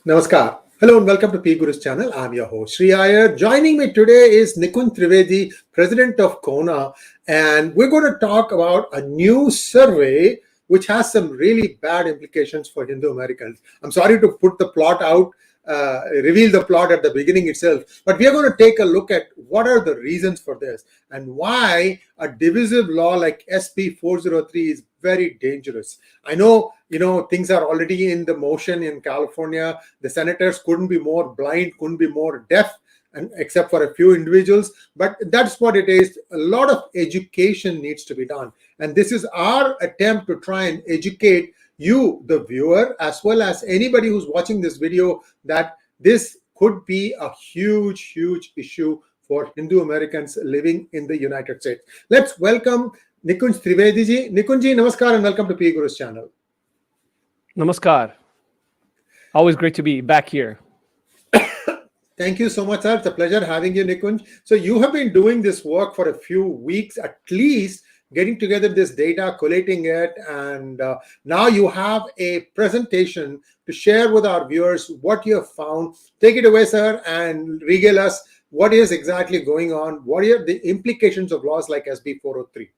Namaskar. Hello and welcome to P Guru's channel. I'm your host, Sri Iyer. Joining me today is Nikunj Trivedi, President of Kona, and we're going to talk about a new survey which has some really bad implications for Hindu Americans. I'm sorry to put the plot out, reveal the plot at the beginning itself, but we are going to take a look at what are the reasons for this and why a divisive law like SB 403 is very dangerous. I know, things are already in the motion in California. The senators couldn't be more blind, couldn't be more deaf, and except for a few individuals. But that's what it is. A lot of education needs to be done. And this is our attempt to try and educate you, the viewer, as well as anybody who's watching this video, that this could be a huge, huge issue for Hindu Americans living in the United States. Let's welcome Nikunj Trivedi ji. Nikunj ji, namaskar and welcome to P Guru's channel. Namaskar. Always great to be back here. Thank you so much, sir. It's a pleasure having you, Nikunj. So you have been doing this work for a few weeks, at least, getting together this data, collating it, and now you have a presentation to share with our viewers what you have found. Take it away, sir, and regale us what is exactly going on. What are the implications of laws like SB 403?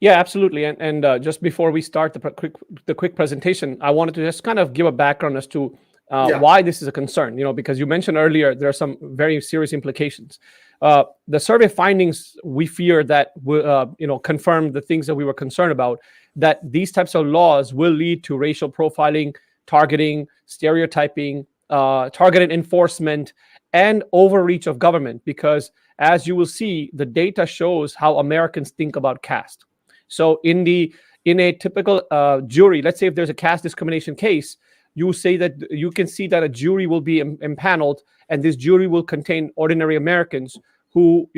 Yeah, absolutely. And just before we start the quick presentation, I wanted to just kind of give a background as to why this is a concern. Because you mentioned earlier there are some very serious implications. The survey findings, we fear that will confirm the things that we were concerned about. That these types of laws will lead to racial profiling, targeting, stereotyping, targeted enforcement, and overreach of government. Because as you will see, the data shows how Americans think about caste. So in a typical jury, let's say if there's a caste discrimination case, you say that you can see that a jury will be impaneled, and this jury will contain ordinary Americans who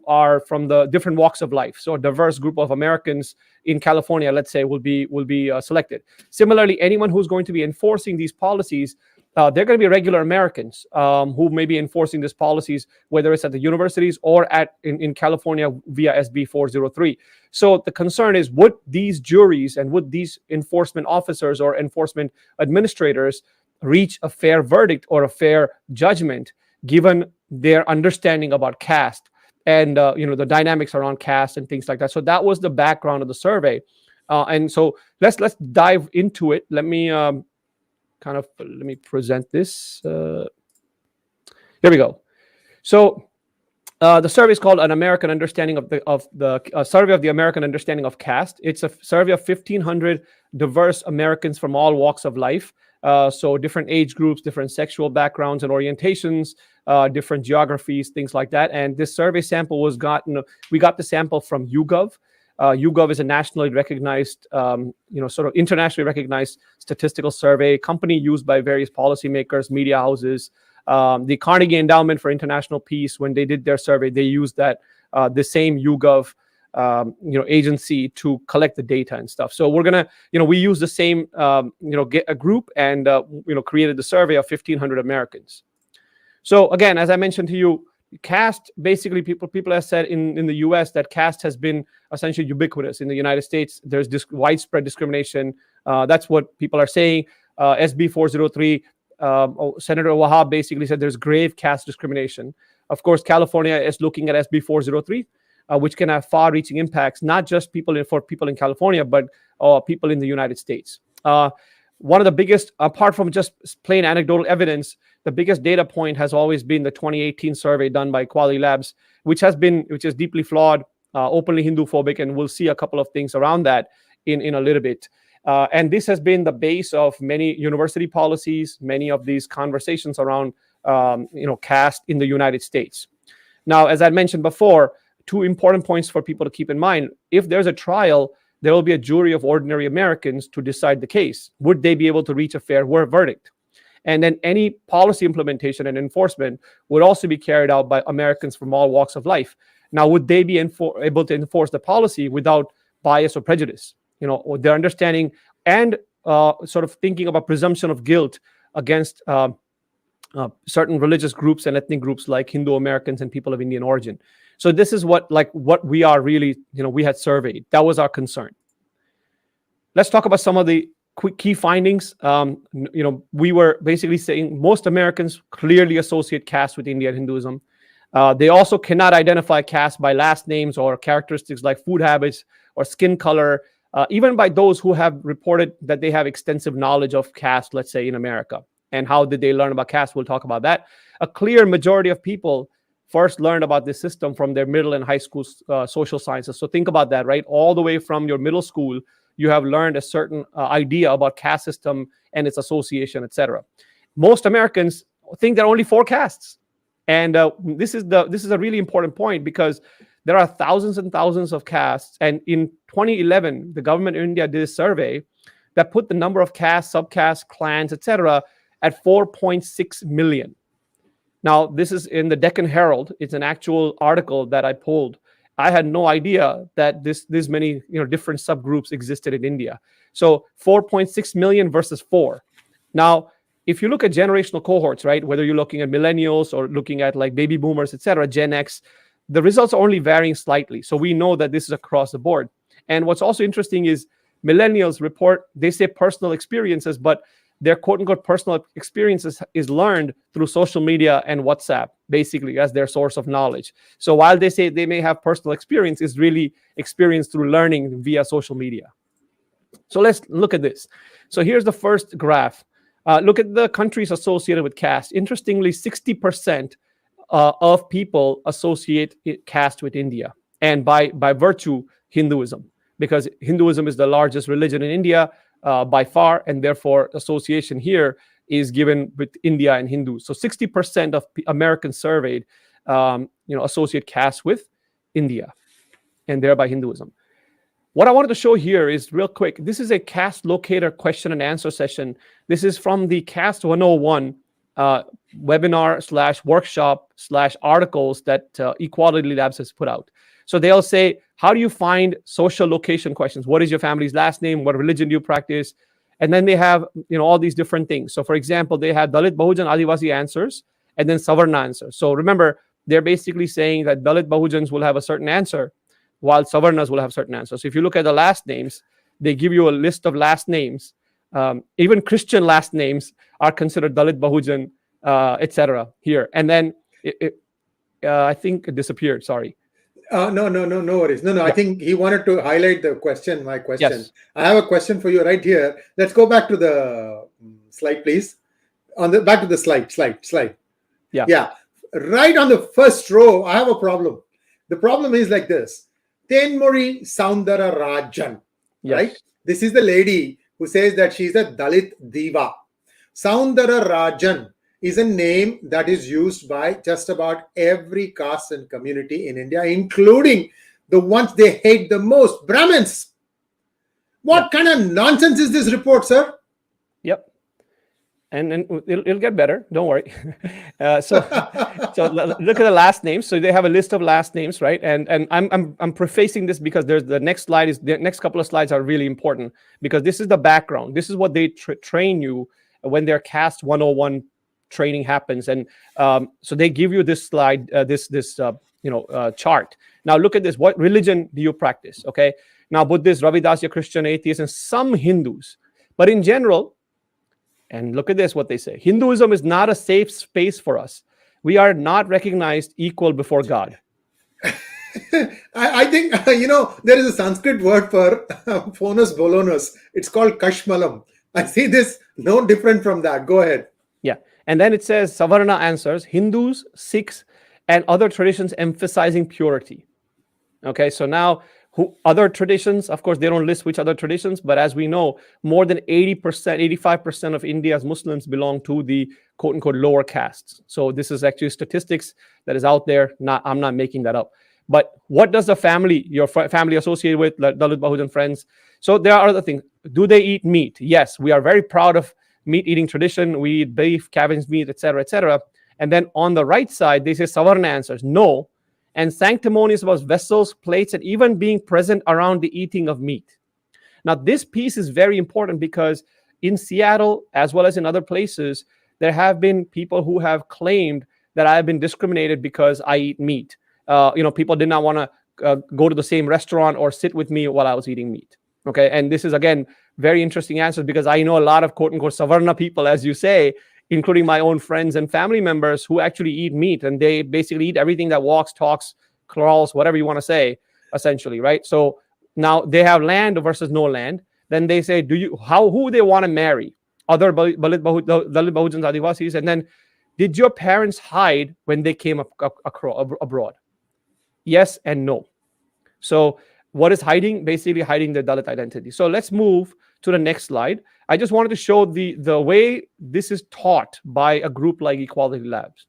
are from the different walks of life. So a diverse group of Americans in California, let's say, will be selected. Similarly, anyone who's going to be enforcing these policies, they're going to be regular Americans who may be enforcing these policies, whether it's at the universities or in California via SB 403. So the concern is, would these juries and would these enforcement officers or enforcement administrators reach a fair verdict or a fair judgment given their understanding about caste and the dynamics around caste and things like that? So that was the background of the survey, and so let's dive into it. Let me present this. Here we go. So the survey is called An American Understanding of the Survey of the American Understanding of Caste. It's a survey of 1,500 diverse Americans from all walks of life. So different age groups, different sexual backgrounds and orientations, different geographies, things like that. And this survey sample we got the sample from YouGov. YouGov is a nationally recognized, sort of internationally recognized statistical survey company used by various policymakers, media houses. The Carnegie Endowment for International Peace, when they did their survey, they used the same YouGov agency to collect the data and stuff. So we're gonna, we use the same, get a group and created the survey of 1,500 Americans. So again, as I mentioned to you, caste, basically people have said in the US that caste has been essentially ubiquitous. In the United States, there's this widespread discrimination. That's what people are saying. SB 403, Senator Wahab basically said there's grave caste discrimination. Of course, California is looking at SB 403, which can have far-reaching impacts, not just for people in California, but people in the United States. One of the biggest, apart from just plain anecdotal evidence, the biggest data point has always been the 2018 survey done by Quality Labs, which is deeply flawed, openly Hindu-phobic, and we'll see a couple of things around that in a little bit. And this has been the base of many university policies, many of these conversations around caste in the United States. Now, as I mentioned before, two important points for people to keep in mind. If there's a trial, there will be a jury of ordinary Americans to decide the case. Would they be able to reach a fair verdict? And then any policy implementation and enforcement would also be carried out by Americans from all walks of life. Now, would they be able to enforce the policy without bias or prejudice? Their understanding and sort of thinking about presumption of guilt against certain religious groups and ethnic groups like Hindu Americans and people of Indian origin. So this is what we are really, we had surveyed. That was our concern. Let's talk about some of the quick key findings. We were basically saying most Americans clearly associate caste with India and Hinduism. They also cannot identify caste by last names or characteristics like food habits or skin color, even by those who have reported that they have extensive knowledge of caste, let's say in America. And how did they learn about caste? We'll talk about that. A clear majority of people first learned about this system from their middle and high school social sciences. So think about that, right? All the way from your middle school, you have learned a certain idea about caste system and its association, etc. Most Americans think there are only 4 castes. And this is a really important point, because there are thousands and thousands of castes. And in 2011, the government of India did a survey that put the number of castes, subcastes, clans, etc., at 4.6 million. Now, this is in the Deccan Herald. It's an actual article that I pulled. I had no idea that this many different subgroups existed in India. So 4.6 million versus 4. Now, if you look at generational cohorts, right, whether you're looking at millennials or looking at like baby boomers, etc., Gen X, the results are only varying slightly. So we know that this is across the board. And what's also interesting is millennials report, they say personal experiences, but their quote-unquote personal experiences is learned through social media and WhatsApp, basically, as their source of knowledge. So while they say they may have personal experience, it's really experience through learning via social media. So let's look at this. So here's the first graph. Look at the countries associated with caste. Interestingly, 60% of people associate caste with India, and by virtue, Hinduism, because Hinduism is the largest religion in India, by far, and therefore association here is given with India and Hindus. So 60% of Americans surveyed, associate caste with India, and thereby Hinduism. What I wanted to show here is real quick. This is a caste locator question and answer session. This is from the Caste 101 webinar / workshop / articles that Equality Labs has put out. So they'll say, how do you find social location questions? What is your family's last name? What religion do you practice? And then they have, all these different things. So for example, they have Dalit, Bahujan, Adivasi answers, and then Savarna answers. So remember, they're basically saying that Dalit Bahujans will have a certain answer, while Savarnas will have certain answers. So if you look at the last names, they give you a list of last names. Even Christian last names are considered Dalit, Bahujan, etc. here. And then I think it disappeared. Sorry. No worries. No. Yeah. I think he wanted to highlight my question. Yes. I have a question for you right here. Let's go back to the slide, please. Back to the slide. Yeah. Right on the first row, I have a problem. The problem is like this. Tenmuri Soundara Rajan. Yes. Right? This is the lady who says that she's a Dalit Diva. Soundara Rajan is a name that is used by just about every caste and community in India, including the ones they hate the most, Brahmins. What kind of nonsense is this report, sir? Yep. And it'll get better. Don't worry. So look at the last names. So they have a list of last names, right? And I'm prefacing this because the next couple of slides are really important, because this is the background. This is what they train you when their Caste 101 training happens. And so they give you this slide, this chart. Now look at this. What religion do you practice? Okay. Now Buddhist, Ravidasya, Christian, atheist, and some Hindus. But in general, and look at this, what they say. Hinduism is not a safe space for us. We are not recognized equal before God. I think, there is a Sanskrit word for phonus bolonus. It's called kashmalam. I see this no different from that. Go ahead. Yeah. And then it says Savarna answers, Hindus, Sikhs, and other traditions emphasizing purity. Okay, so now other traditions, of course, they don't list which other traditions, but as we know, more than 80%, 85% of India's Muslims belong to the quote-unquote lower castes. So this is actually statistics that is out there. I'm not making that up. But what does your family associate with, Dalit Bahujan friends? So there are other things. Do they eat meat? Yes, we are very proud of meat-eating tradition. We eat beef, cabbage meat, etc., etc. And then on the right side, they say Savarna answers, no, and sanctimonious about vessels, plates, and even being present around the eating of meat. Now, this piece is very important because in Seattle, as well as in other places, there have been people who have claimed that I have been discriminated because I eat meat. People did not want to go to the same restaurant or sit with me while I was eating meat. Okay, and this is again very interesting answers, because I know a lot of quote unquote Savarna people, as you say, including my own friends and family members who actually eat meat, and they basically eat everything that walks, talks, crawls, whatever you want to say, essentially, right? So now they have land versus no land. Then they say, who they want to marry? Other Dalit Bahujans, Adivasis, and then did your parents hide when they came abroad? Yes and no. So what is hiding? Basically hiding their Dalit identity. So let's move to the next slide. I just wanted to show the way this is taught by a group like Equality Labs.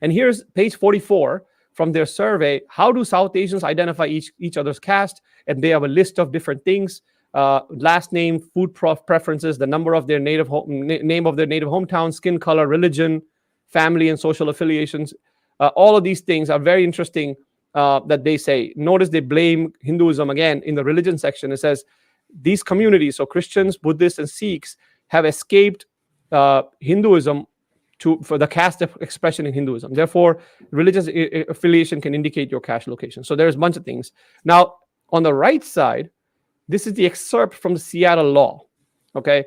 And here's page 44 from their survey. How do South Asians identify each other's caste? And they have a list of different things: last name, food preferences, the number of their name of their native hometown, skin color, religion, family and social affiliations. All of these things are very interesting that they say. Notice they blame Hinduism again in the religion section. It says these communities, so Christians, Buddhists, and Sikhs, have escaped Hinduism for the caste expression in Hinduism. Therefore, religious affiliation can indicate your caste location. So there's a bunch of things. Now, on the right side, this is the excerpt from the Seattle law. Okay,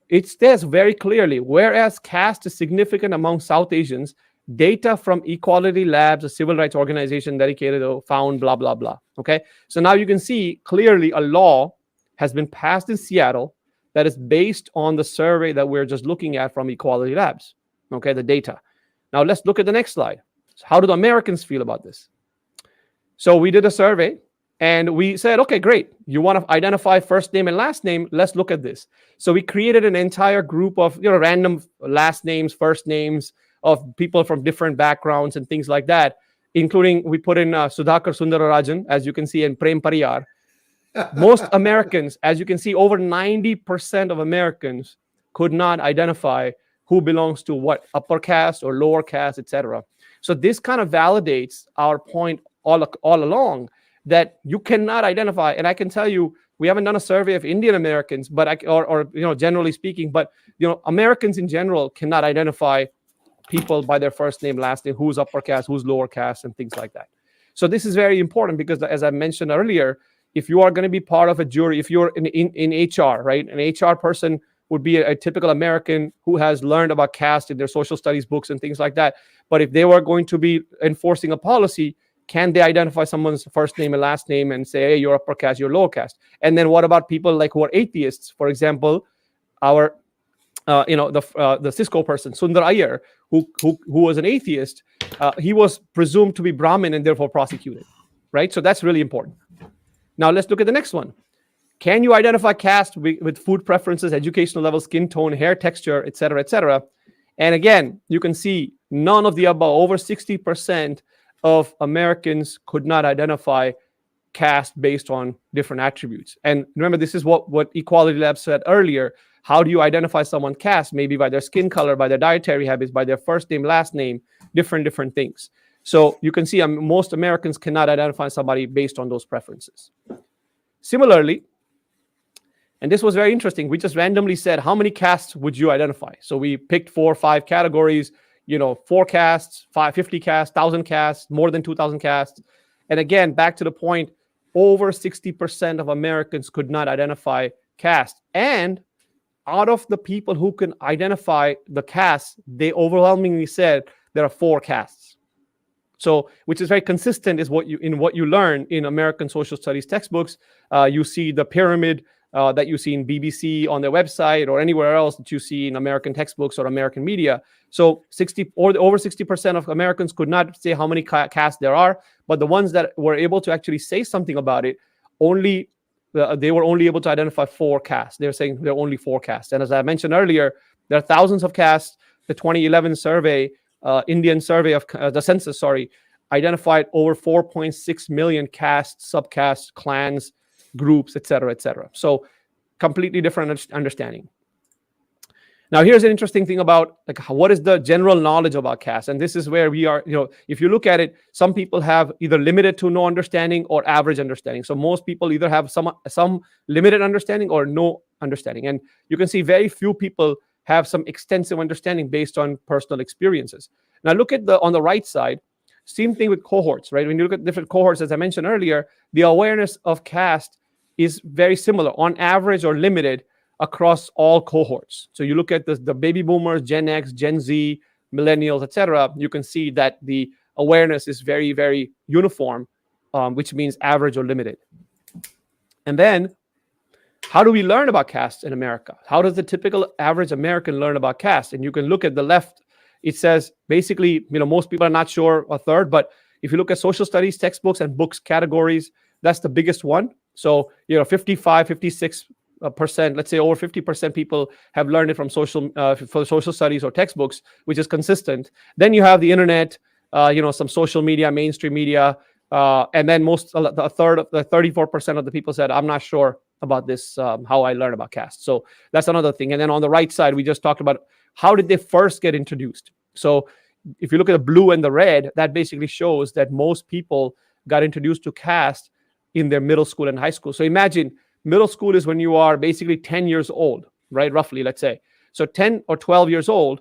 it says very clearly, whereas caste is significant among South Asians, data from Equality Labs, a civil rights organization dedicated to found blah, blah, blah. Okay, so now you can see clearly a law has been passed in Seattle that is based on the survey that we're just looking at from Equality Labs. Okay, the data. Now let's look at the next slide. So how do the Americans feel about this? So we did a survey and we said, okay, great. You want to identify first name and last name? Let's look at this. So we created an entire group of random last names, first names of people from different backgrounds and things like that, including we put in Sudhakar Sundararajan, as you can see, and Prem Pariyar. Most Americans, as you can see, over 90% of Americans could not identify who belongs to what upper caste or lower caste, etc. So this kind of validates our point all along that you cannot identify. And I can tell you, we haven't done a survey of Indian Americans, but generally speaking, but Americans in general cannot identify people by their first name, last name, who's upper caste, who's lower caste, and things like that. So this is very important because, as I mentioned earlier, if you are going to be part of a jury, if you're in HR, right, an HR person would be a typical American who has learned about caste in their social studies books and things like that. But if they were going to be enforcing a policy, can they identify someone's first name and last name and say, hey, you're upper caste, you're lower caste? And then what about people like who are atheists? For example, our the Cisco person, Sundar Iyer, who was an atheist, he was presumed to be Brahmin and therefore prosecuted, right? So that's really important. Now let's look at the next one. Can you identify caste with food preferences, educational level, skin tone, hair texture, et cetera, et cetera? And again, you can see none of the above. Over 60% of Americans could not identify caste based on different attributes. And remember, this is what Equality Lab said earlier. How do you identify someone caste? Maybe by their skin color, by their dietary habits, by their first name, last name, different things. So you can see most Americans cannot identify somebody based on those preferences. Similarly, and this was very interesting, we just randomly said, how many castes would you identify? So we picked 4 or 5 categories, 4 castes, 50 castes, 1,000 castes, more than 2,000 castes. And again, back to the point, over 60% of Americans could not identify caste. And out of the people who can identify the caste, they overwhelmingly said there are 4 castes. So, which is very consistent is what you learn in American social studies textbooks. You see the pyramid that you see in BBC on their website or anywhere else that you see in American textbooks or American media. So over 60% of Americans could not say how many castes there are, but the ones that were able to actually say something about it, they were only able to identify 4 castes. They're saying there are only 4 castes. And as I mentioned earlier, there are thousands of castes. The 2011 survey, Indian survey of the census, identified over 4.6 million castes, subcastes, clans, groups, etc., etc. So completely different understanding. Now, here's an interesting thing about what is the general knowledge about caste, and this is where we are. If you look at it, some people have either limited to no understanding or average understanding. So most people either have some limited understanding or no understanding, and you can see very few people have some extensive understanding based on personal experiences. Now, look at on the right side. Same thing with cohorts, right? When you look at different cohorts, as I mentioned earlier, the awareness of caste is very similar on average or limited across all cohorts. So you look at the baby boomers, Gen X, Gen Z, millennials, etc. You can see that the awareness is very, very uniform, which means average or limited. And then, how do we learn about caste in America? How does the typical average American learn about caste? And you can look at the left. It says basically, most people are not sure a third, but if you look at social studies textbooks and books categories, that's the biggest one. So 55, 56%, let's say over 50% people have learned it from for social studies or textbooks, which is consistent. Then you have the internet, some social media, mainstream media, and then a third of the 34% of the people said, I'm not sure about this, how I learn about caste. So that's another thing. And then on the right side, we just talked about how did they first get introduced. So if you look at the blue and the red, that basically shows that most people got introduced to caste in their middle school and high school. So imagine middle school is when you are basically 10 years old, right? Roughly, let's say. So 10 or 12 years old,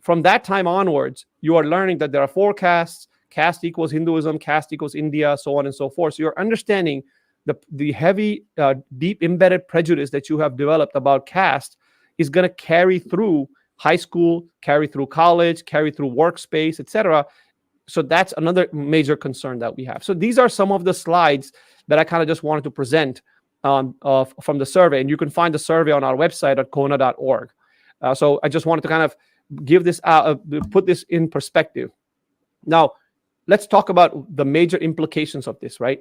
from that time onwards, you are learning that there are 4 castes. Caste equals Hinduism, caste equals India, so on and so forth. So you're understanding the heavy, deep embedded prejudice that you have developed about caste is going to carry through high school, carry through college, carry through workspace, etc. So that's another major concern that we have. So these are some of the slides that I kind of just wanted to present from the survey. And you can find the survey on our website at kona.org. So I just wanted to kind of give this put this in perspective. Now, let's talk about the major implications of this, right?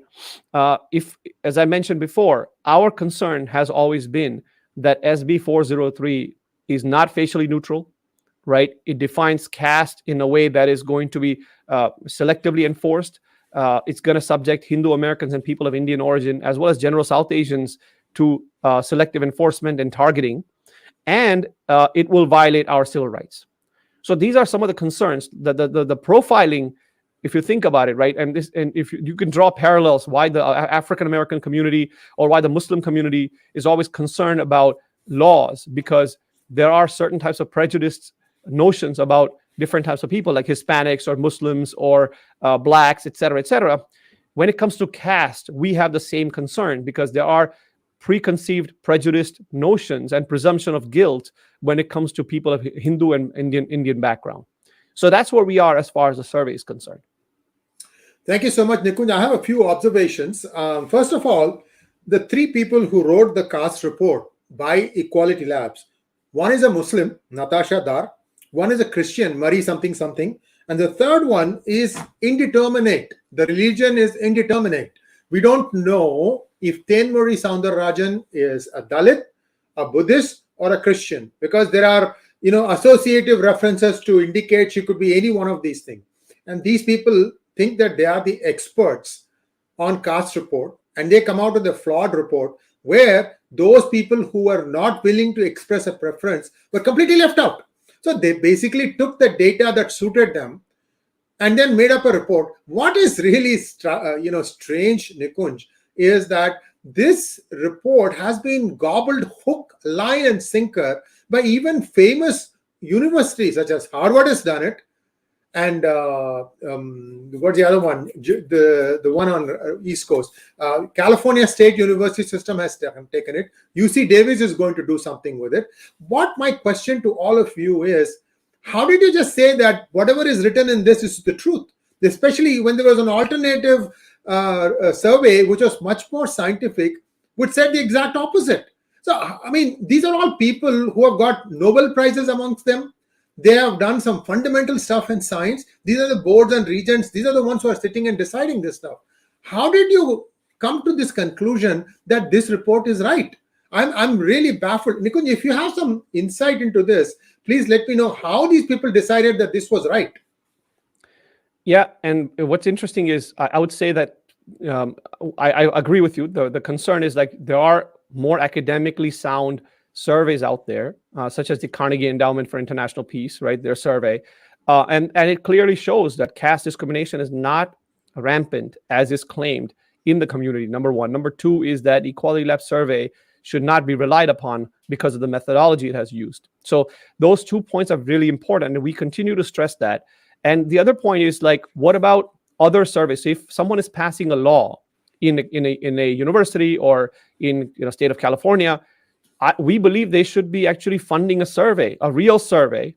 If, as I mentioned before, our concern has always been that SB 403 is not facially neutral, right? It defines caste in a way that is going to be selectively enforced. It's going to subject Hindu Americans and people of Indian origin, as well as general South Asians, to selective enforcement and targeting. And it will violate our civil rights. So these are some of the concerns. The profiling, if you think about it, right, and if you can draw parallels why the African American community or why the Muslim community is always concerned about laws, because there are certain types of prejudiced notions about different types of people, like Hispanics or Muslims or blacks, et cetera, et cetera. When it comes to caste, we have the same concern because there are preconceived, prejudiced notions and presumption of guilt when it comes to people of Hindu and Indian background. So that's where we are as far as the survey is concerned. Thank you so much, Nikunj. I have a few observations. First of all, the 3 people who wrote the caste report by Equality Labs, one is a Muslim, Natasha Dar, one is a Christian, Murray something something, and the third one is indeterminate. The religion is indeterminate. We don't know if Tenmuri Soundararajan is a Dalit, a Buddhist, or a Christian, because there are associative references to indicate she could be any one of these things. And these people think that they are the experts on caste report, and they come out with a flawed report where those people who were not willing to express a preference were completely left out. So they basically took the data that suited them and then made up a report. What is really strange, Nikunj, is that this report has been gobbled hook, line, and sinker by even famous universities such as Harvard has done it, and what's the other one? The one on East Coast, California State University system has taken it. UC Davis is going to do something with it. What my question to all of you is, how did you just say that whatever is written in this is the truth, especially when there was an alternative survey which was much more scientific, which said the exact opposite? So, I mean, these are all people who have got Nobel Prizes amongst them. They have done some fundamental stuff in science. These are the boards and regents. These are the ones who are sitting and deciding this stuff. How did you come to this conclusion that this report is right? I'm really baffled. Nikunj, if you have some insight into this, please let me know how these people decided that this was right. Yeah, and what's interesting is I would say that I agree with you. The concern is like there are more academically sound surveys out there, such as the Carnegie Endowment for International Peace, right? Their survey, and it clearly shows that caste discrimination is not rampant as is claimed in the community. Number one. Number two is that Equality Lab survey should not be relied upon because of the methodology it has used. So those 2 points are really important, and we continue to stress that. And the other point is like, what about other surveys? So if someone is passing a law in a university or in state of California, we believe they should be actually funding a survey, a real survey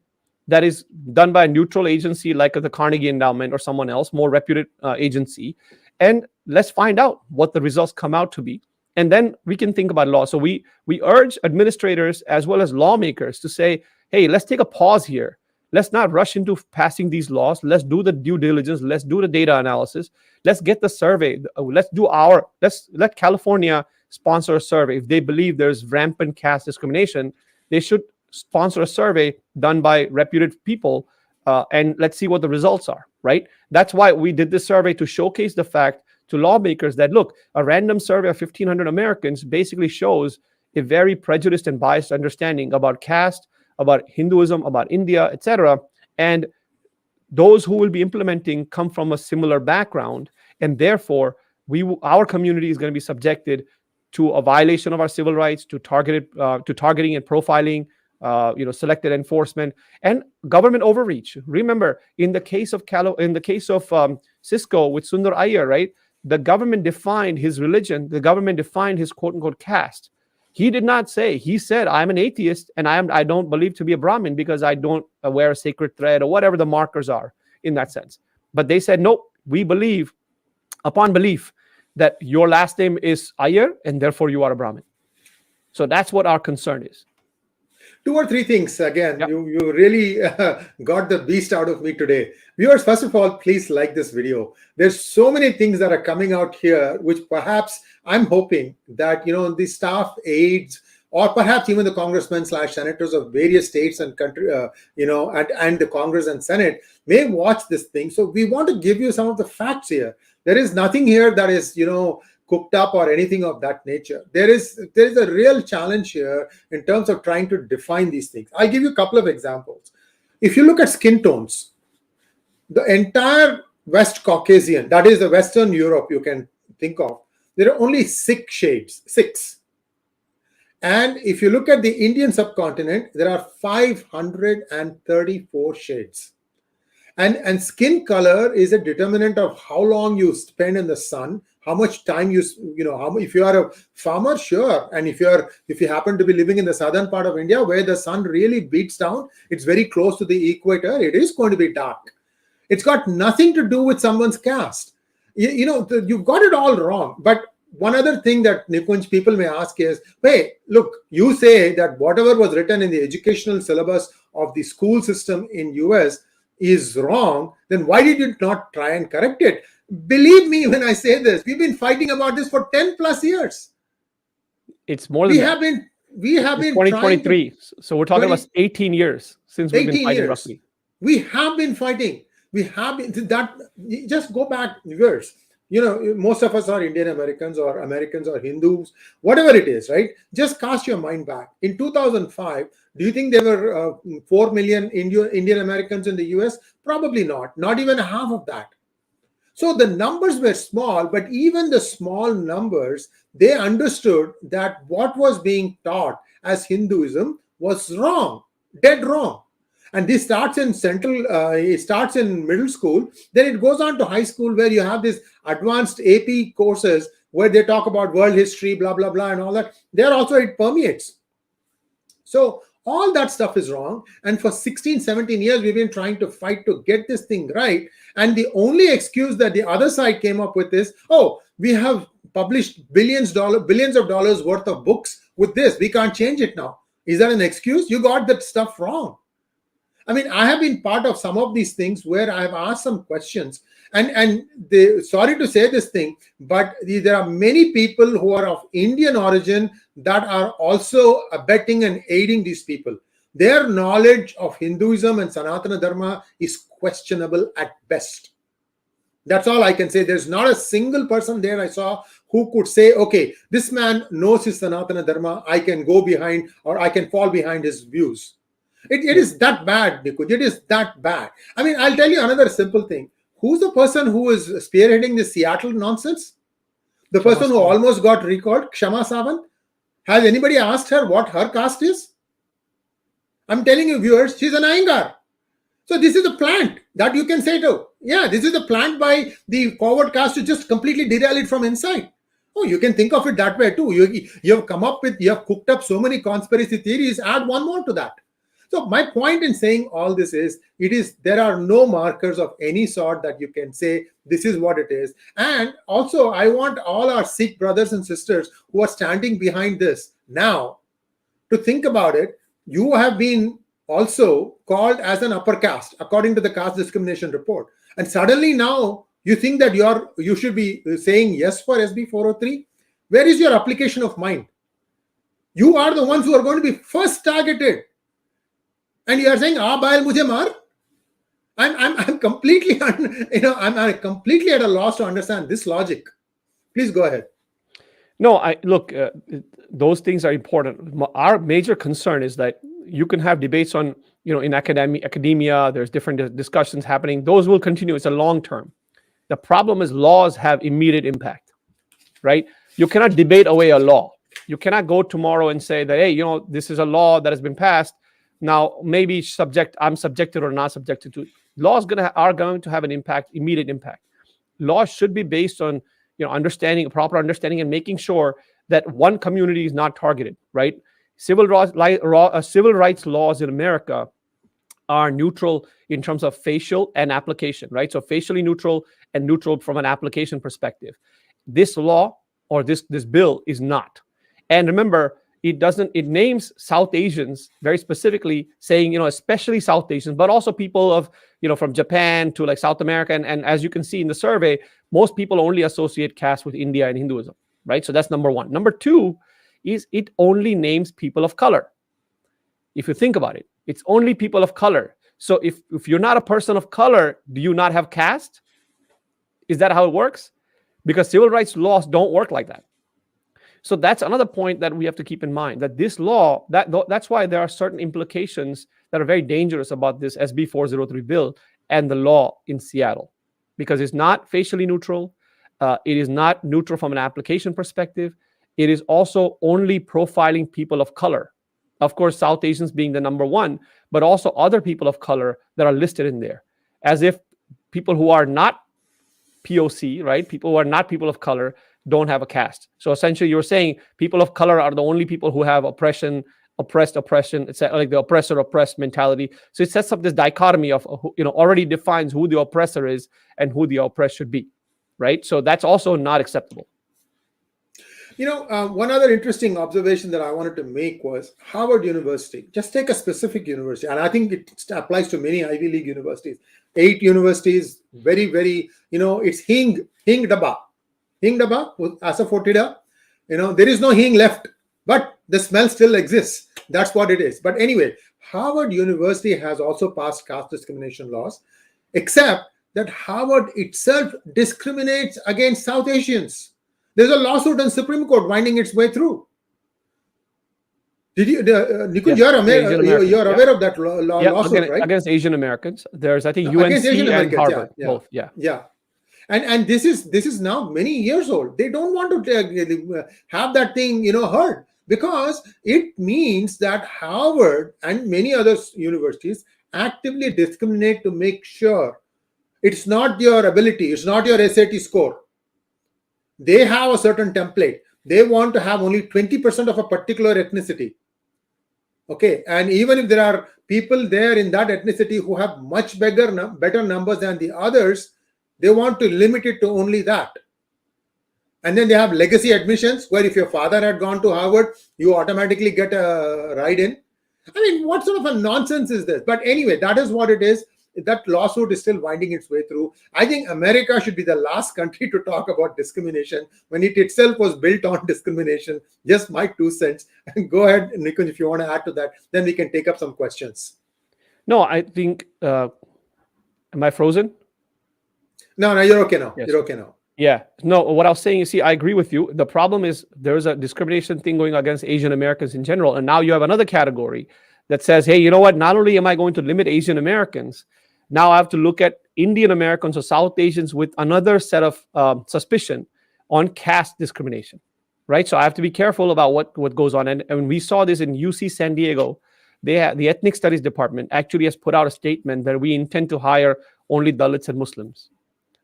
that is done by a neutral agency like the Carnegie Endowment or someone else, more reputed agency. And let's find out what the results come out to be. And then we can think about law. So we urge administrators as well as lawmakers to say, hey, let's take a pause here. Let's not rush into passing these laws. Let's do the due diligence. Let's do the data analysis. Let's get the survey. Let's let California sponsor a survey. If they believe there's rampant caste discrimination, they should sponsor a survey done by reputed people, and let's see what the results are, right? That's why we did this survey, to showcase the fact to lawmakers that, look, a random survey of 1,500 Americans basically shows a very prejudiced and biased understanding about caste, about Hinduism, about India, etc. And those who will be implementing come from a similar background, and therefore our community is going to be subjected to a violation of our civil rights, to targeting and profiling, selected enforcement, and government overreach. Remember, in the case of Cisco with Sundar Iyer, right? The government defined his religion. The government defined his quote unquote caste. He did not say. He said, "I'm an atheist and I don't believe to be a Brahmin because I don't wear a sacred thread," or whatever the markers are in that sense. But they said, "Nope, we believe, upon belief, that your last name is Iyer and therefore you are a Brahmin." So that's what our concern is. 2 or 3 things. Again, Yep. you really got the beast out of me today. Viewers, first of all, please like this video. There's so many things that are coming out here, which perhaps I'm hoping that, the staff aides, or perhaps even the congressmen / senators of various states and country, and the Congress and Senate may watch this thing. So we want to give you some of the facts here. There is nothing here that is, cooked up or anything of that nature. There is a real challenge here in terms of trying to define these things. I'll give you a couple of examples. If you look at skin tones, the entire West Caucasian, that is the Western Europe you can think of, there are only 6 shades, 6. And if you look at the Indian subcontinent, there are 534 shades. And skin color is a determinant of how long you spend in the sun, how much time if you are a farmer, sure. And if you happen to be living in the southern part of India where the sun really beats down, it's very close to the equator, it is going to be dark. It's got nothing to do with someone's caste. You've got it all wrong. But one other thing that, Nikunj, people may ask is, hey, look, you say that whatever was written in the educational syllabus of the school system in US is wrong, then why did you not try and correct it? Believe me when I say this, we've been fighting about this for 10 plus years. It's more than that. We have been 2023. So we're talking about 18 years since we've been fighting roughly. We have been fighting. Just go back years. Most of us are Indian Americans or Hindus, whatever it is, right? Just cast your mind back. In 2005, do you think there were 4 million Indian Americans in the US? Probably not. Not even half of that. So the numbers were small, but even the small numbers, they understood that what was being taught as Hinduism was wrong, dead wrong. And this starts in it starts in middle school, then it goes on to high school where you have these advanced AP courses where they talk about world history, blah, blah, blah, and all that. There also it permeates. So all that stuff is wrong. And for 16, 17 years, we've been trying to fight to get this thing right. And the only excuse that the other side came up with is, oh, we have published billions of dollars worth of books with this. We can't change it now. Is that an excuse? You got that stuff wrong. I mean, I have been part of some of these things where I have asked some questions. And sorry to say this thing, but there are many people who are of Indian origin that are also abetting and aiding these people. Their knowledge of Hinduism and Sanatana Dharma is questionable at best. That's all I can say. There's not a single person there I saw who could say, okay, this man knows his Sanatana Dharma, I can go behind or I can fall behind his views. It is that bad, Nikunj. It is that bad. I mean, I'll tell you another simple thing. Who's the person who is spearheading this Seattle nonsense? The person who almost got recalled, Kshama Sawant. Has anybody asked her what her caste is? I'm telling you, viewers, she's an Iyengar. So this is a plant that you can say to, yeah, this is a plant by the forward caste to just completely derail it from inside. Oh, you can think of it that way too. You have come up with, you have cooked up so many conspiracy theories, add one more to that. So my point in saying all this is, there are no markers of any sort that you can say this is what it is. And also, I want all our Sikh brothers and sisters who are standing behind this now to think about it. You have been also called as an upper caste according to the caste discrimination report, and suddenly now you think that you should be saying yes for SB 403. Where is your application of mind? You are the ones who are going to be first targeted, and you are saying "Ah, baal mujhe maar." I'm completely I'm completely at a loss to understand this logic. Please go ahead. No, I look. Those things are important. Our major concern is that you can have debates on, in academia. There's different discussions happening. Those will continue. It's a long term. The problem is laws have immediate impact, right? You cannot debate away a law. You cannot go tomorrow and say that, hey, this is a law that has been passed. Now, maybe I'm subjected or not subjected to it. Laws are going to have an impact, immediate impact. Laws should be based on, proper understanding, and making sure that one community is not targeted, right? Civil rights laws in America are neutral in terms of facial and application, right? So facially neutral and neutral from an application perspective. This law or this bill is not. And remember, it names South Asians very specifically, saying, especially South Asians, but also people of, from Japan to like South America. And as you can see in the survey, most people only associate caste with India and Hinduism, right? So that's number one. Number two is it only names people of color. If you think about it, it's only people of color. So if you're not a person of color, do you not have caste? Is that how it works? Because civil rights laws don't work like that. So that's another point that we have to keep in mind, that this law, that's why there are certain implications that are very dangerous about this SB 403 bill and the law in Seattle, because it's not facially neutral. It is not neutral from an application perspective. It is also only profiling people of color. Of course, South Asians being the number one, but also other people of color that are listed in there, as if people who are not POC, right? People who are not people of color don't have a caste. So essentially, you're saying people of color are the only people who have oppression. It's like the oppressor-oppressed mentality. So it sets up this dichotomy of, already defines who the oppressor is and who the oppressed should be, right? So that's also not acceptable. One other interesting observation that I wanted to make was Harvard University. Just take a specific university, and I think it applies to many Ivy League universities. 8 universities, very, very, it's hing daba. Hing daba, asa fotida. There is no hing left, but the smell still exists. That's what it is. But anyway, Harvard University has also passed caste discrimination laws, except that Harvard itself discriminates against South Asians. There's a lawsuit in Supreme Court winding its way through. Did you, Nikunj, you're aware of that lawsuit, right? Against Asian Americans. There's, I think, UNC and Harvard, both. Yeah. And this is now many years old. They don't want to have that thing, heard, because it means that Harvard and many other universities actively discriminate to make sure it's not your ability, it's not your SAT score. They have a certain template. They want to have only 20% of a particular ethnicity. Okay, and even if there are people there in that ethnicity who have much better numbers than the others, they want to limit it to only that. And then they have legacy admissions, where if your father had gone to Harvard, you automatically get a ride in. I mean, what sort of a nonsense is this? But anyway, that is what it is. That lawsuit is still winding its way through. I think America should be the last country to talk about discrimination when it itself was built on discrimination. Just my 2 cents. Go ahead, Nikunj, if you want to add to that, then we can take up some questions. No, I think, am I frozen? No, you're okay now. Yes. You're okay now. Yeah. No, what I was saying is, I agree with you. The problem is there's a discrimination thing going against Asian Americans in general. And now you have another category that says, hey, you know what? Not only am I going to limit Asian Americans, now I have to look at Indian Americans or South Asians with another set of suspicion on caste discrimination, right? So I have to be careful about what goes on. And we saw this in UC San Diego. The Ethnic Studies Department actually has put out a statement that we intend to hire only Dalits and Muslims.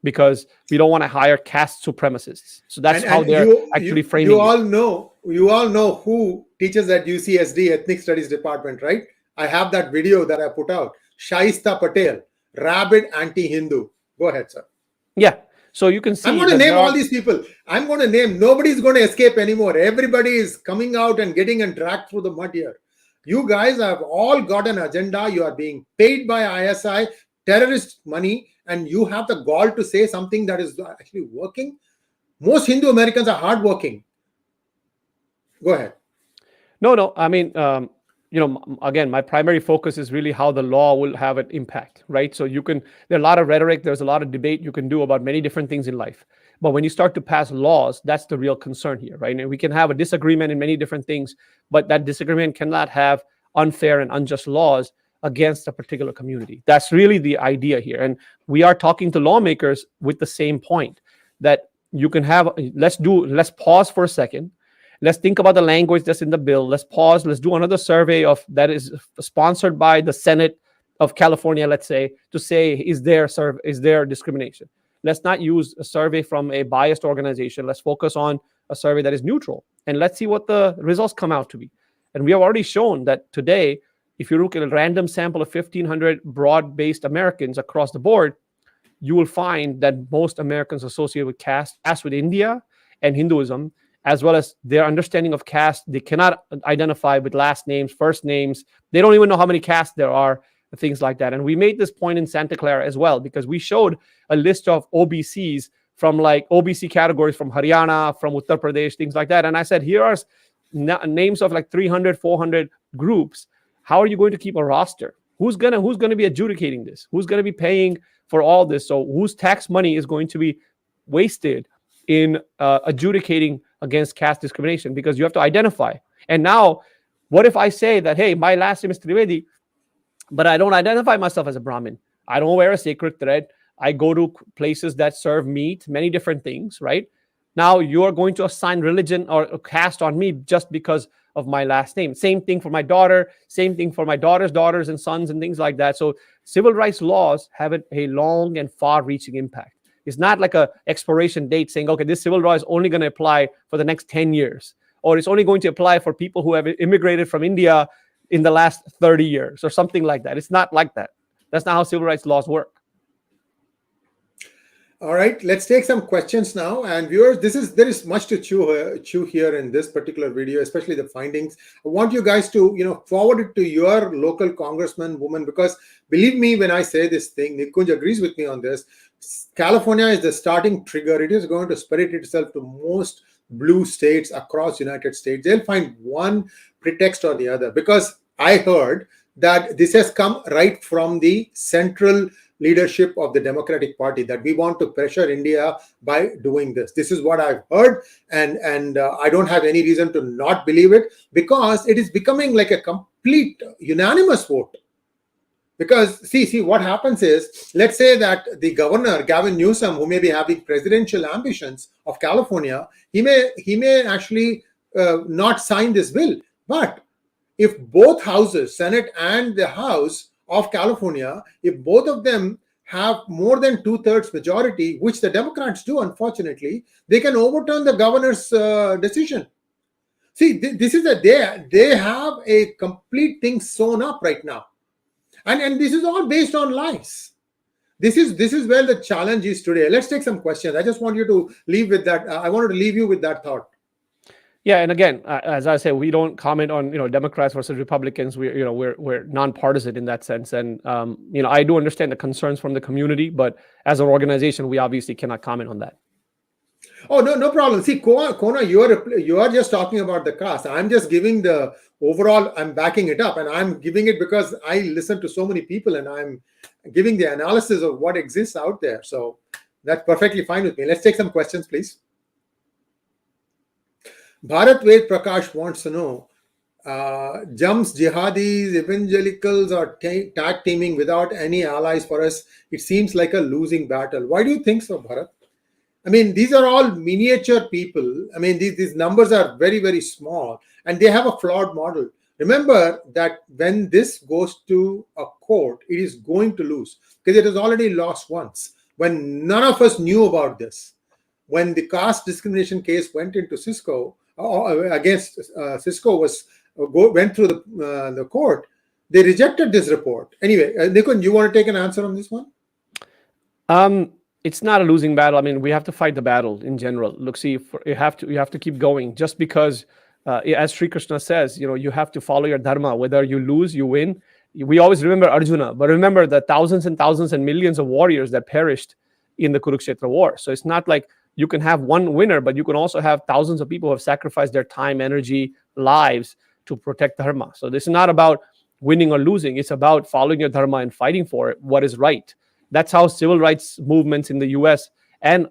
because we don't want to hire caste supremacists. So that's how And they're actually framing you it. all know who teaches at UCSD Ethnic Studies Department, right? I have that video that I put out. Shaista Patel, rabid anti-Hindu. Go ahead, sir. Yeah. So you can I'm see going to that name all these people. I'm going to name. Nobody's going to escape anymore. Everybody is coming out and getting and dragged through the mud here. You guys have all got an agenda. You are being paid by ISI, terrorist money, and you have the gall to say something that is actually working. Most Hindu Americans are hardworking. Go ahead. No. I mean, again, my primary focus is really how the law will have an impact, right? So there's a lot of rhetoric, there's a lot of debate you can do about many different things in life. But when you start to pass laws, that's the real concern here, right? And we can have a disagreement in many different things, but that disagreement cannot have unfair and unjust laws against a particular community. That's really the idea here. And we are talking to lawmakers with the same point, that you can have, let's pause for a second. Let's think about the language that's in the bill. Let's pause. Let's do another survey that is sponsored by the Senate of California, let's say, to say, is there discrimination? Let's not use a survey from a biased organization. Let's focus on a survey that is neutral. And let's see what the results come out to be. And we have already shown that today, if you look at a random sample of 1,500 broad-based Americans across the board, you will find that most Americans associated with caste, as with India and Hinduism, as well as their understanding of caste, they cannot identify with last names, first names. They don't even know how many castes there are, things like that. And we made this point in Santa Clara as well, because we showed a list of OBCs from like OBC categories from Haryana, from Uttar Pradesh, things like that. And I said, here are names of like 300, 400 groups. How are you going to keep a roster? Who's gonna be adjudicating this? Who's going to be paying for all this? So whose tax money is going to be wasted in adjudicating against caste discrimination? Because you have to identify. And now, what if I say that, hey, my last name is Trivedi, but I don't identify myself as a Brahmin. I don't wear a sacred thread. I go to places that serve meat, many different things, right? Now you're going to assign religion or caste on me just because of my last name. Same thing for my daughter, same thing for my daughter's daughters and sons and things like that. So civil rights laws have a long and far-reaching impact. It's not like a expiration date saying, okay, this civil law is only going to apply for the next 10 years, or it's only going to apply for people who have immigrated from India in the last 30 years or something like that. It's not like that. That's not how civil rights laws work. All right, let's take some questions now. And viewers, there is much to chew here in this particular video, especially the findings. I want you guys to forward it to your local congressman, woman, because believe me when I say this thing, Nikunj agrees with me on this. California is the starting trigger. It is going to spread itself to most blue states across United States. They'll find one pretext or the other, because I heard that this has come right from the central leadership of the Democratic Party, that we want to pressure India by doing this. This is what I've heard, and I don't have any reason to not believe it, because it is becoming like a complete unanimous vote. Because see what happens is, let's say that the governor, Gavin Newsom, who may be having presidential ambitions of California, he may actually not sign this bill. But if both houses, Senate and the House of California, if both of them have more than 2/3 majority, which the Democrats do, unfortunately, they can overturn the governor's decision. See, this is they have a complete thing sewn up right now. And this is all based on lies. This is where the challenge is today. Let's take some questions. I just want you to leave with that. I wanted to leave you with that thought. Yeah, and again, as I say, we don't comment on Democrats versus Republicans. We're nonpartisan in that sense, and I do understand the concerns from the community, but as an organization, we obviously cannot comment on that. Oh, no problem. See, Kona, you are just talking about the cast. I'm just giving the overall. I'm backing it up, and I'm giving it because I listen to so many people, and I'm giving the analysis of what exists out there. So that's perfectly fine with me. Let's take some questions, please. Bharat Ved Prakash wants to know, jumps, jihadis, evangelicals are tag teaming without any allies for us. It seems like a losing battle. Why do you think so, Bharat? I mean, these are all miniature people. I mean, these numbers are very, very small, and they have a flawed model. Remember that when this goes to a court, it is going to lose, because it has already lost once. when none of us knew about this. When the caste discrimination case went into Cisco, against Cisco went through the court, they rejected this report. Anyway, Nikunj, you want to take an answer on this one? It's not a losing battle. I mean, we have to fight the battle in general. Look, see, you have to keep going. Just because, as Sri Krishna says, you have to follow your dharma. Whether you lose, you win. We always remember Arjuna, but remember the thousands and millions of warriors that perished in the Kurukshetra war. So it's not like you can have one winner, but you can also have thousands of people who have sacrificed their time, energy, lives to protect the dharma. So this is not about winning or losing. It's about following your dharma and fighting for it, what is right. That's how civil rights movements in the U.S. and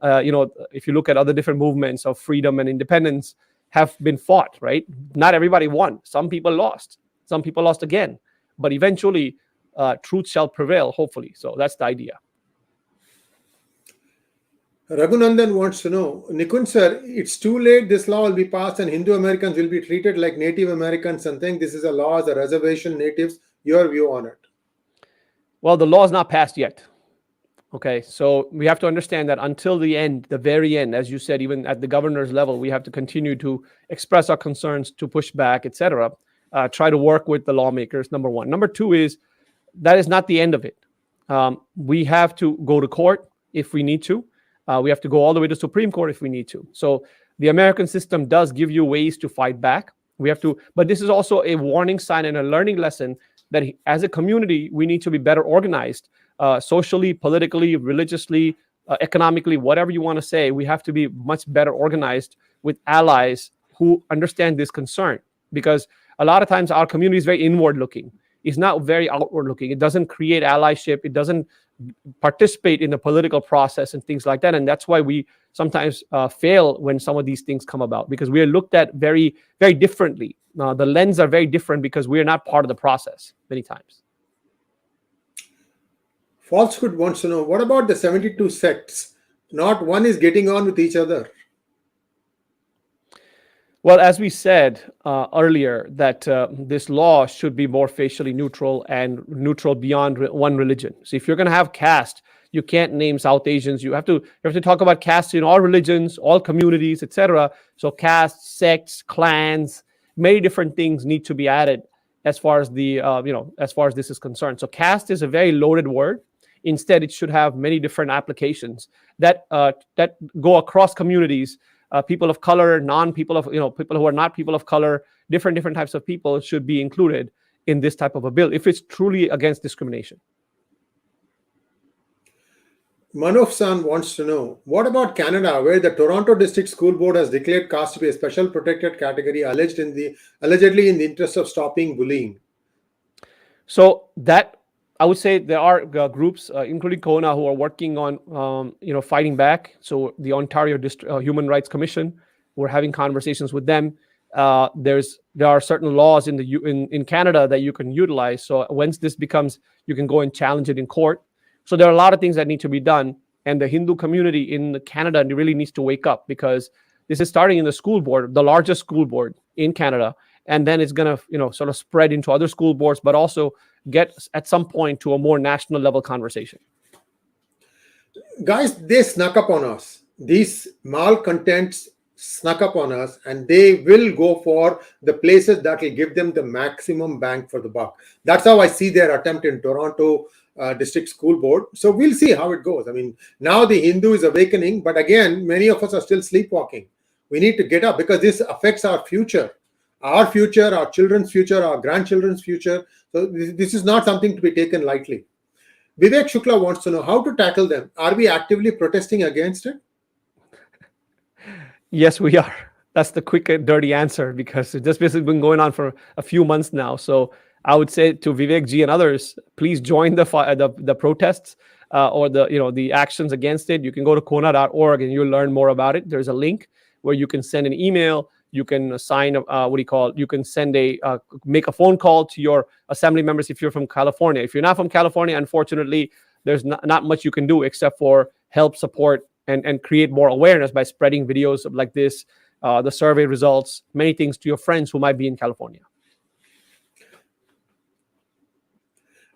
if you look at other different movements of freedom and independence have been fought. Right? Not everybody won. Some people lost. Some people lost again. But eventually, truth shall prevail. Hopefully, so that's the idea. Raghunandan wants to know, Nikunj sir, it's too late. This law will be passed, and Hindu Americans will be treated like Native Americans, and think this is a law as a reservation natives. Your view on it? Well, the law is not passed yet. Okay, so we have to understand that until the end, the very end, as you said, even at the governor's level, we have to continue to express our concerns, to push back, etc. Try to work with the lawmakers, number one. Number two is that is not the end of it. We have to go to court if we need to. We have to go all the way to Supreme Court if we need to. So the American system does give you ways to fight back. We have to, but this is also a warning sign and a learning lesson that as a community, we need to be better organized. Socially, politically, religiously, economically, whatever you want to say, we have to be much better organized with allies who understand this concern. Because a lot of times our community is very inward looking. It's not very outward looking. It doesn't create allyship. It doesn't participate in the political process and things like that. And that's why we sometimes fail when some of these things come about, because we are looked at very, very differently. The lens are very different because we are not part of the process many times. Falsehood wants to know, what about the 72 sects? Not one is getting on with each other. Well, as we said earlier, that this law should be more facially neutral and neutral beyond one religion. So if you're going to have caste, you can't name South Asians. You have to talk about caste in all religions, all communities, etc. So caste, sects, clans, many different things need to be added as far as the as far as this is concerned. So caste is a very loaded word. Instead, it should have many different applications that go across communities. People of color, people who are not people of color, different types of people should be included in this type of a bill if it's truly against discrimination. Manov-san wants to know, what about Canada, where the Toronto District School Board has declared caste to be a special protected category, allegedly in the interest of stopping bullying? So that, I would say there are groups, including Kona, who are working on, fighting back. So the Ontario Human Rights Commission, we're having conversations with them. There are certain laws in Canada that you can utilize. So once this becomes, you can go and challenge it in court. So there are a lot of things that need to be done, and the Hindu community in Canada really needs to wake up, because this is starting in the school board, the largest school board in Canada, and then it's going to sort of spread into other school boards, but also get at some point to a more national level conversation. Guys, they snuck up on us. These malcontents snuck up on us, and they will go for the places that will give them the maximum bang for the buck. That's how I see their attempt in Toronto District School Board. So we'll see how it goes. I mean, now the Hindu is awakening, but again, many of us are still sleepwalking. We need to get up, because this affects our future, our children's future, our grandchildren's future. So this is not something to be taken lightly. Vivek Shukla wants to know how to tackle them. Are we actively protesting against it? Yes, we are. That's the quick and dirty answer, because this has been going on for a few months now. So I would say to Vivek ji and others, please join the protests or the actions against it. You can go to kona.org and you'll learn more about it. There's a link where you can send an email. You can sign you can send make a phone call to your assembly members if you're from California. If you're not from California, unfortunately, there's not much you can do except for help, support, and create more awareness by spreading videos like this, the survey results, many things to your friends who might be in California.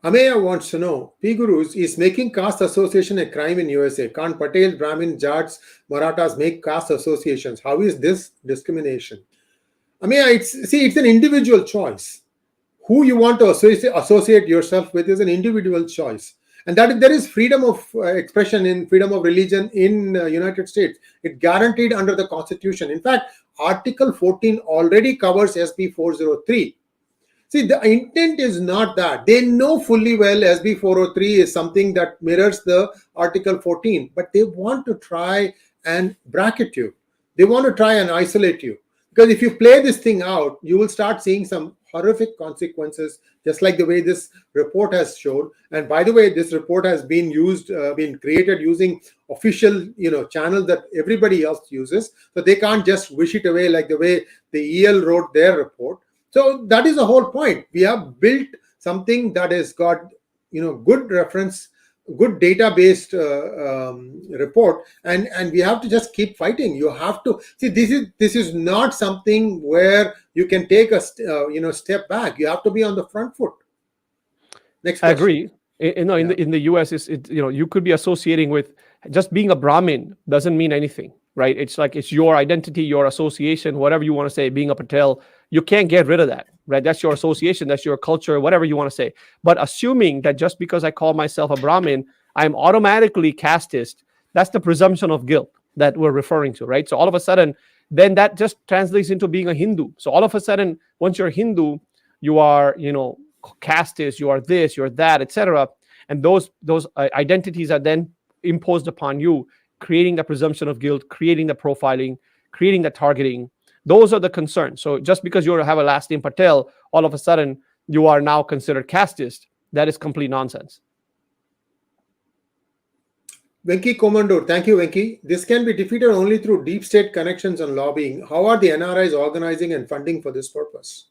Ameya wants to know, P. Gurus, is making caste association a crime in USA? Can't Patel, Brahmin, Jats, Marathas make caste associations? How is this discrimination? Ameya, it's an individual choice. Who you want to associate yourself with is an individual choice, and that there is freedom of expression in freedom of religion in United States. It's guaranteed under the Constitution. In fact, Article 14 already covers SB 403. See, the intent is not that. They know fully well SB 403 is something that mirrors the Article 14, but they want to try and bracket you. They want to try and isolate you. Because if you play this thing out, you will start seeing some horrific consequences, just like the way this report has showed. And by the way, this report has been created using official, channels that everybody else uses. So they can't just wish it away like the way the EL wrote their report. So that is the whole point. We have built something that has got, good reference, good data-based report, and we have to just keep fighting. You have to see, this is not something where you can take a step back. You have to be on the front foot. Next question. I agree. In the US, you could be associating with just being a Brahmin doesn't mean anything, right? It's like it's your identity, your association, whatever you want to say. Being a Patel, you can't get rid of that, right? That's your association, that's your culture, whatever you want to say. But assuming that just because I call myself a Brahmin, I'm automatically casteist, that's the presumption of guilt that we're referring to, right? So all of a sudden, then that just translates into being a Hindu. So all of a sudden, once you're Hindu, you are, casteist, you are this, you're that, etc. And those identities are then imposed upon you, creating the presumption of guilt, creating the profiling, creating the targeting. Those are the concerns. So just because you have a last name Patel, all of a sudden you are now considered casteist. That is complete nonsense. Venki Komandor, thank you, Venki. This can be defeated only through deep state connections and lobbying. How are the NRIs organizing and funding for this purpose?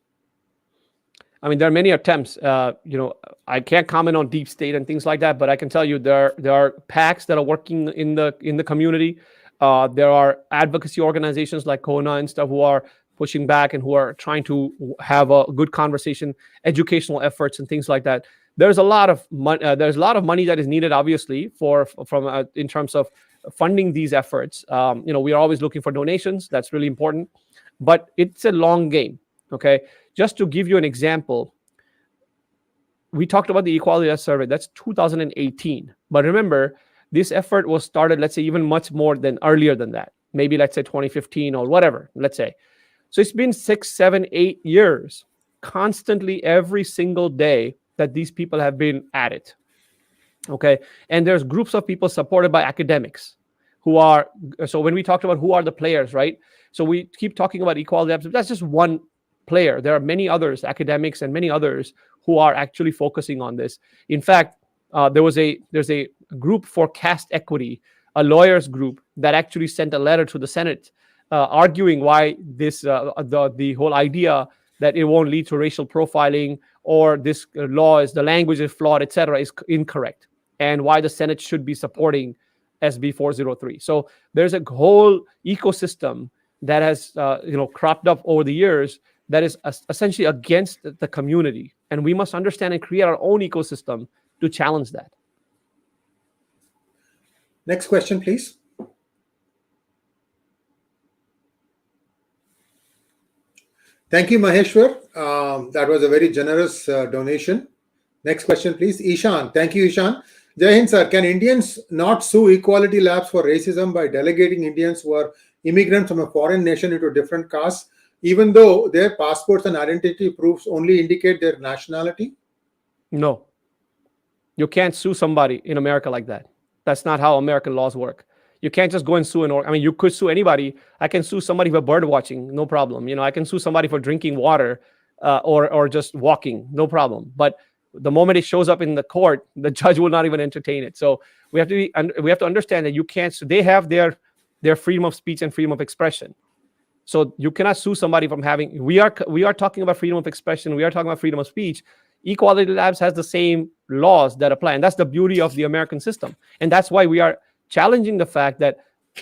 I mean, there are many attempts. I can't comment on deep state and things like that, but I can tell you there are PACs that are working in the community. There are advocacy organizations like Kona and stuff who are pushing back and who are trying to have a good conversation, educational efforts and things like that. There's a lot of money. There's a lot of money that is needed, obviously, from in terms of funding these efforts. We are always looking for donations. That's really important, but it's a long game. Okay, just to give you an example, we talked about the Equality Lab survey. That's 2018, but remember, this effort was started, let's say, even much more than earlier than that. Maybe let's say 2015 or whatever. Let's say. So it's been 6, 7, 8 years, constantly every single day that these people have been at it. Okay. And there's groups of people supported by academics who are, so when we talked about who are the players, right? So we keep talking about Equality Labs. That's just one player. There are many others, academics and many others who are actually focusing on this. In fact, there's a group for caste equity, a lawyers group that actually sent a letter to the Senate arguing why this the whole idea that it won't lead to racial profiling or this law is the language is flawed, etc., is incorrect, and why the Senate should be supporting SB 403. So there's a whole ecosystem that has cropped up over the years that is essentially against the community, and we must understand and create our own ecosystem to challenge that. Next question, please. Thank you, Maheshwar. That was a very generous donation. Next question, please. Ishan. Thank you, Ishan. Jai Hind, sir. Can Indians not sue Equality Labs for racism by delegating Indians who are immigrants from a foreign nation into different castes, even though their passports and identity proofs only indicate their nationality? No. You can't sue somebody in America like that. That's not how American laws work. You can't just go and sue you could sue anybody. I can sue somebody for bird watching, no problem. I can sue somebody for drinking water or just walking, no problem. But the moment it shows up in the court, the judge will not even entertain it. So we have to understand that you can't. So they have their freedom of speech and freedom of expression. So you cannot sue somebody from having. We are talking about freedom of expression. We are talking about freedom of speech. Equality Labs has the same laws that apply, and that's the beauty of the American system. And that's why we are challenging the fact that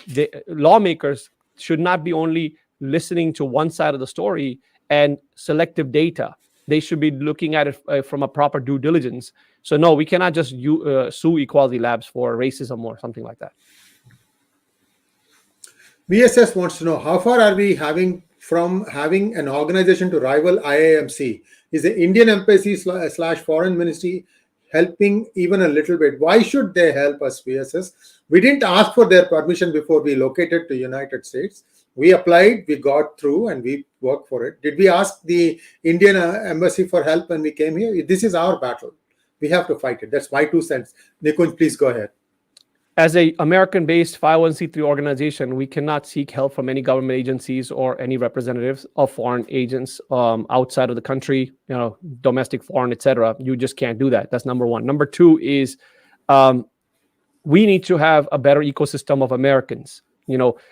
the lawmakers should not be only listening to one side of the story and selective data. they should be looking at it from a proper due diligence. So no, we cannot just sue Equality Labs for racism or something like that. BSS wants to know how far are we from having an organization to rival IAMC? Is the Indian embassy slash foreign ministry helping even a little bit? Why should they help us, BSS? We didn't ask for their permission before we located to United States. We applied, we got through, and we worked for it. Did we ask the Indian embassy for help when we came here? This is our battle. We have to fight it. That's my 2 cents. Nikunj, please go ahead. As a American-based 501c3 organization, we cannot seek help from any government agencies or any representatives of foreign agents outside of the country, domestic, foreign, etc. You just can't do that. That's number one. Number two is we need to have a better ecosystem of Americans.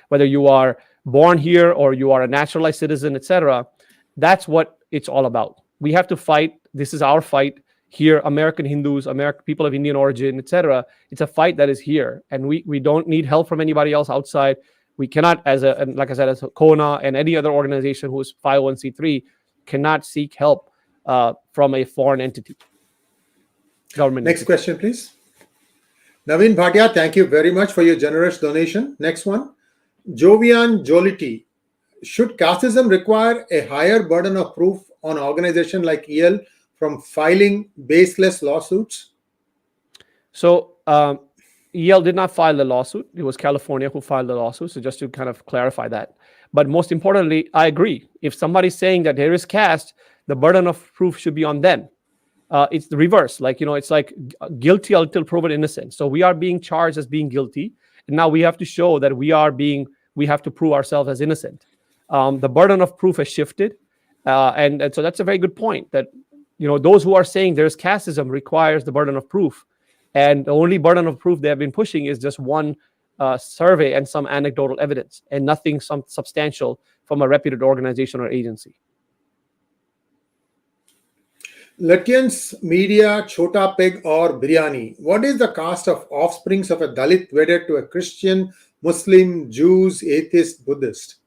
Whether you are born here or you are a naturalized citizen, etc. That's what it's all about. We have to fight. This is our fight. Here, American Hindus, American people of Indian origin, etc. It's a fight that is here, and we don't need help from anybody else outside. We cannot, like I said, as Kona and any other organization who is 501c3, cannot seek help from a foreign entity. Government. Next question, please. Naveen Bhatia, thank you very much for your generous donation. Next one, Jovian Joliti. Should casteism require a higher burden of proof on an organization like EL from filing baseless lawsuits? So EL did not file the lawsuit. It was California who filed the lawsuit. So just to kind of clarify that. But most importantly, I agree. If somebody's saying that there is caste, the burden of proof should be on them. It's the reverse. It's like guilty until proven innocent. So we are being charged as being guilty. And now we have to show that we have to prove ourselves as innocent. The burden of proof has shifted. And so that's a very good point that those who are saying there's casteism requires the burden of proof. And the only burden of proof they have been pushing is just one survey and some anecdotal evidence and nothing substantial from a reputed organization or agency. Lutyens Media, Chota Pig or Biryani. What is the caste of offsprings of a Dalit wedded to a Christian, Muslim, Jews, atheist, Buddhist?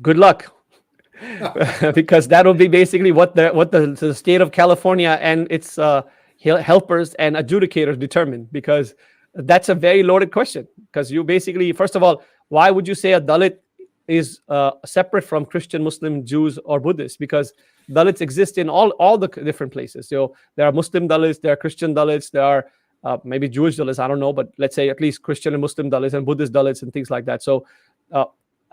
Good luck. Because that will be basically what the state of California and its helpers and adjudicators determine, because that's a very loaded question. Because you basically, first of all, why would you say a Dalit is separate from Christian, Muslim, Jews, or Buddhists? Because Dalits exist in all the different places. So there are Muslim Dalits, there are Christian Dalits, there are maybe Jewish Dalits, I don't know, but let's say at least Christian and Muslim Dalits and Buddhist Dalits and things like that. So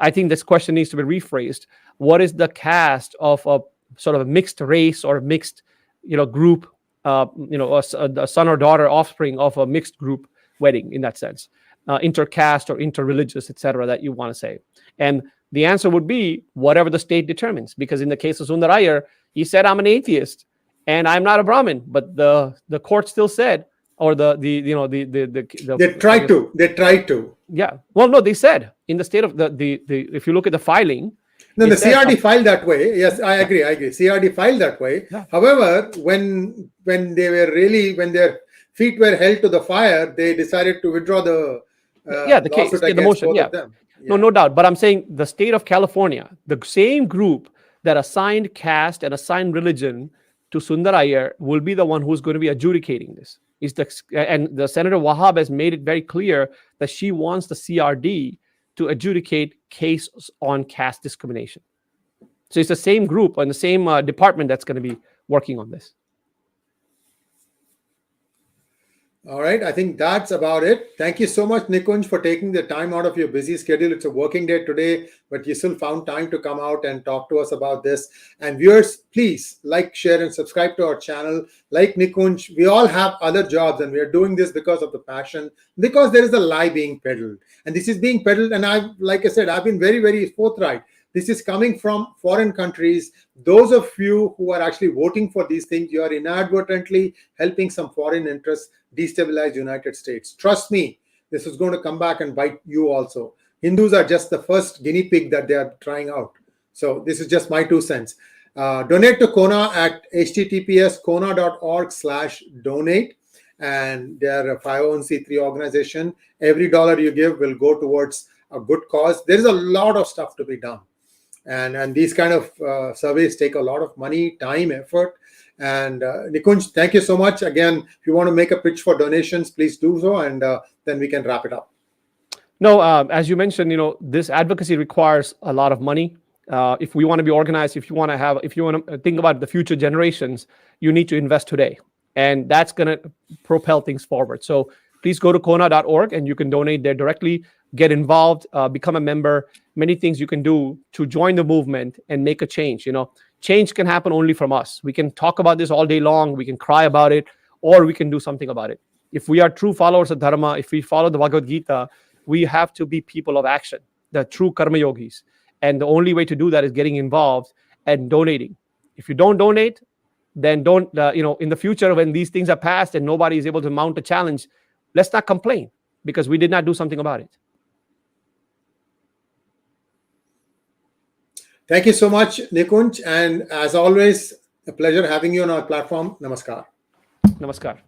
I think this question needs to be rephrased. What is the caste of a sort of a mixed race or mixed, group, a son or daughter offspring of a mixed group wedding in that sense, intercaste or interreligious, etc. that you want to say? And the answer would be whatever the state determines. Because in the case of Sundar Iyer, he said, I'm an atheist and I'm not a Brahmin, but the court still said, or they tried to. Yeah. Well, no, they said in the state of the if you look at the filing. No, the CRD filed that way. Yes, I agree. CRD filed that way. Yeah. However, when their feet were held to the fire, they decided to withdraw the case, the motion. Yeah. No doubt. But I'm saying the state of California, the same group that assigned caste and assigned religion to Sundar Iyer will be the one who's going to be adjudicating this. And the Senator Wahab has made it very clear that she wants the CRD to adjudicate cases on caste discrimination. So it's the same group and the same department that's going to be working on this. All right. I think that's about it. Thank you so much, Nikunj, for taking the time out of your busy schedule. It's a working day today, but you still found time to come out and talk to us about this. And viewers, please like, share, and subscribe to our channel. Like Nikunj, we all have other jobs, and we are doing this because of the passion, because there is a lie being peddled. And this is being peddled. And like I said, I've been very, very forthright. This is coming from foreign countries. Those of you who are actually voting for these things, you are inadvertently helping some foreign interests destabilize United States. Trust me, this is going to come back and bite you also. Hindus are just the first guinea pig that they are trying out. So this is just my 2 cents. Donate to Kona at https://kona.org/donate. And they are a 501c3 organization. Every dollar you give will go towards a good cause. There is a lot of stuff to be done. And these kind of surveys take a lot of money, time, effort. And Nikunj, thank you so much. Again, if you want to make a pitch for donations, please do so, and then we can wrap it up. No, as you mentioned, this advocacy requires a lot of money. If we want to be organized, if you want to think about the future generations, you need to invest today, and that's going to propel things forward. So please go to kona.org and you can donate there directly, get involved, become a member. Many things you can do to join the movement and make a change. Change can happen only from us. We can talk about this all day long, we can cry about it, or we can do something about it. If we are true followers of Dharma, if we follow the Bhagavad Gita, we have to be people of action, the true karma yogis. And the only way to do that is getting involved and donating. If you don't donate, then don't, in the future, when these things are passed and nobody is able to mount a challenge, let's not complain because we did not do something about it. Thank you so much, Nikunj. And as always, a pleasure having you on our platform. Namaskar. Namaskar.